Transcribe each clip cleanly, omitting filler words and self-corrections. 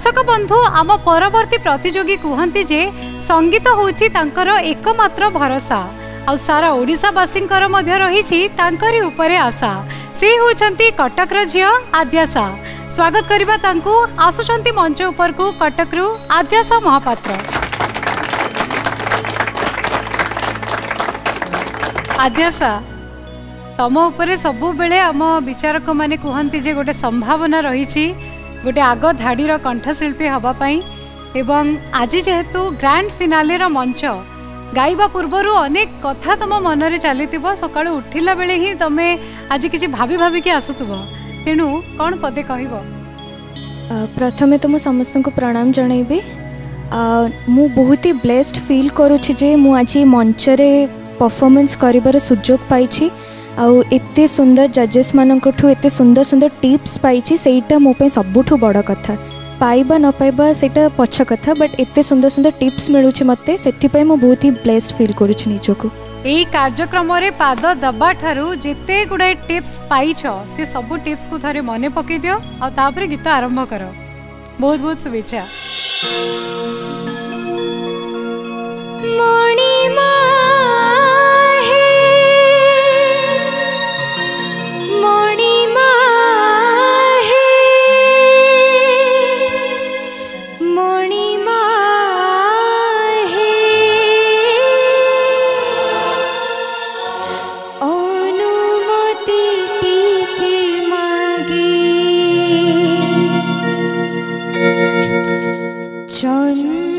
दर्शक बंधु आम परवर्ती प्रतियोगी कहते जे संगीत होची तांकर एकमात्र भरोसा आ सारा ओडिशावासी रही तांकरी उपरे आशा। से होचंती कटक झियो आद्याशा। स्वागत करबा तांकू आसुचंती मंच ऊपर को कटकरू आद्याशा महापात्र। आद्याशा तम उपरे सबु बेले आम विचारक माने कहते जे गोटे संभावना रही गोटे आग धाड़ीर कंठशिल्पी हवापाई एवं आज जेहेतु ग्रांड फिनाले मंच गाइबा पूर्वर अनेक कथा तुम मन में चली सका उठिला बेले ही तुम आज किसी भाभी भाभी की आसुव तेणु कौन पदे कह प्रथमे तो समस्त को प्रणाम जनइबी। मु बहुत ही ब्लेस्ड फील करुछि जे मु आज मंच रे परफॉर्मेंस करिबार सुजोग पाइछि आउ एते सुंदर जजेस मानकठु एते सुंदर सुंदर टिप्स पाइछि सेटा मो पे सबुठु बड़ कथा। पाइबा न पाइबा सेटा पछ कथा बट एते सुंदर सुंदर टिप्स मिलुछि मते सेथि पय मो बहुत ही ब्लेस्ड फील करुछि निजको। एई कार्यक्रम रे पाद दबा ठारू जेते गुडे टिप्स पाइछ से सब टिप्स को थरे मने पकई दियो आ तापर गीत आरंभ करो। बहुत बहुत शुभेच्छा। चंद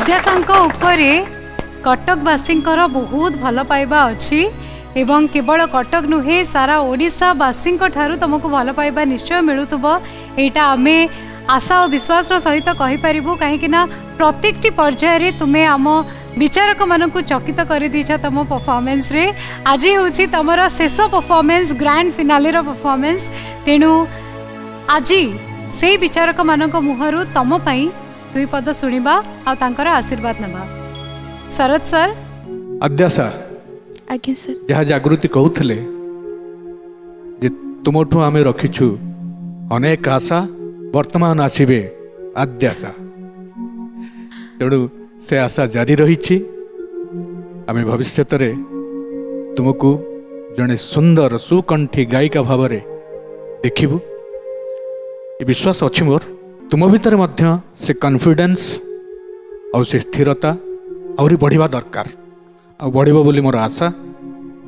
आद्यासांक उपरे कटकवासींकर बहुत भल पाइबा अछि एवं केवल कटक नुहे सारा ओडिशावासी तुमको भल पाइबा निश्चय मिलुथबो एटा आमे आशा और विश्वास सहित कहीपर कहीं प्रत्येक पर्यायर तुम्हें आम विचारक मानक चकित कर दीच तुम परफॉर्मेंस रे आज हूँ तुम शेष परफॉर्मेंस ग्रैंड फिनाले परफॉर्मेंस तेणु आज से विचारक मानक मुहरु तुम दुई पद शुणा और आशीर्वाद नवा। शरद सर आद्यासा आज्ञा सर जहाँ जागृति कहते तुमठू आम रखीचु अनेक आशा वर्तमान आसबे आद्यासा तेणु से आशा जारी रही आम भविष्य तुमको जड़े सुंदर सुकंठी गायिका भाव देखिबू विश्वास अच्छी मोर तुम भितर मध्य से कॉन्फिडेंस और से स्थिरता आहरी बढ़िया दरकार आ बढ़िबो बोली मोर आशा।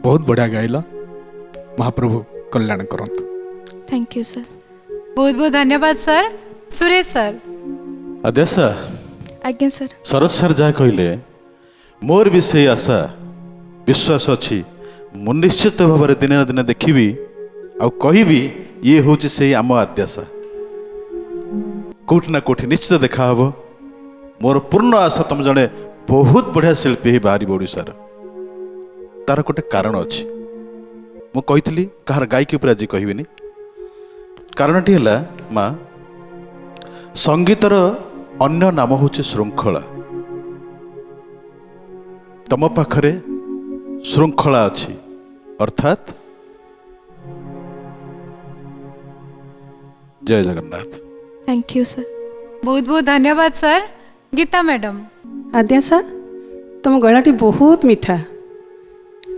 बहुत बढ़िया गाइल महाप्रभु कल्याण करंतु। Thank you sir. बहुत बहुत धन्यवाद सर। सुरेश सर आद्यासा आज्ञा सर शरद सर जहाँ कहले मोर भी से आशा विश्वास अच्छी मु निश्चित भाव में दिने दिन देखी आ कहबी ये हूँ से आम आद्यासा कोठी ना कोठी निश्चित देखा हम मोर पूर्ण आशा तुम जड़े बहुत बढ़िया शिल्पी ही बाहर ओडार तार गोटे कारण अच्छी मु कही कहार गायकी उपर आज कहबिनी कारणटी है माँ संगीतर अन्य नाम हूँ श्रृंखला तम पाखरे श्रृंखला अच्छी अर्थात जय जगन्नाथ। Thank you sir. बहुत बहुत धन्यवाद सर। गीता मैडम आद्यासा तुम गलाटी बहुत मीठा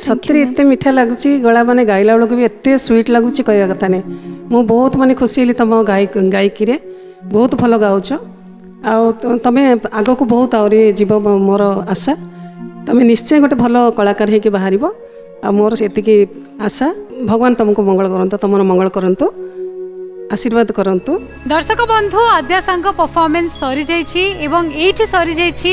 सतरे एत मीठा लगुच गला माने गाइला बेलू भी एत स्वीट लगुच कह कथा नहीं मु बहुत माने खुशी हली तुम गायकी रे बहुत भल गाउच आमे आग को बहुत आहरी जीव मोर आशा तुम निश्चय गोटे भल कलाकार होकर बाहर आ मोर से आशा भगवान तुमको मंगल करंतु तुम मंगल करंतु आशीर्वाद करंतु। दर्शक बंधु आद्यासांक परफॉर्मेंस सरी जाइछि एवं एठी सरी जाइछि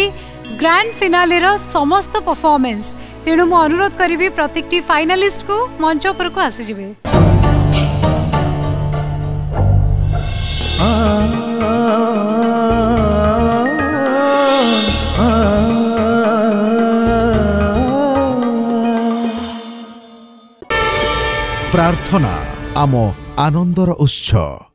ग्रैंड फिनाले रो समस्त परफॉर्मेंस तेणु मु अनुरोध करी प्रत्येक फाइनालिस्ट को मंच पर को आसी जिवे। प्रार्थना आम आनंदर उत्सव।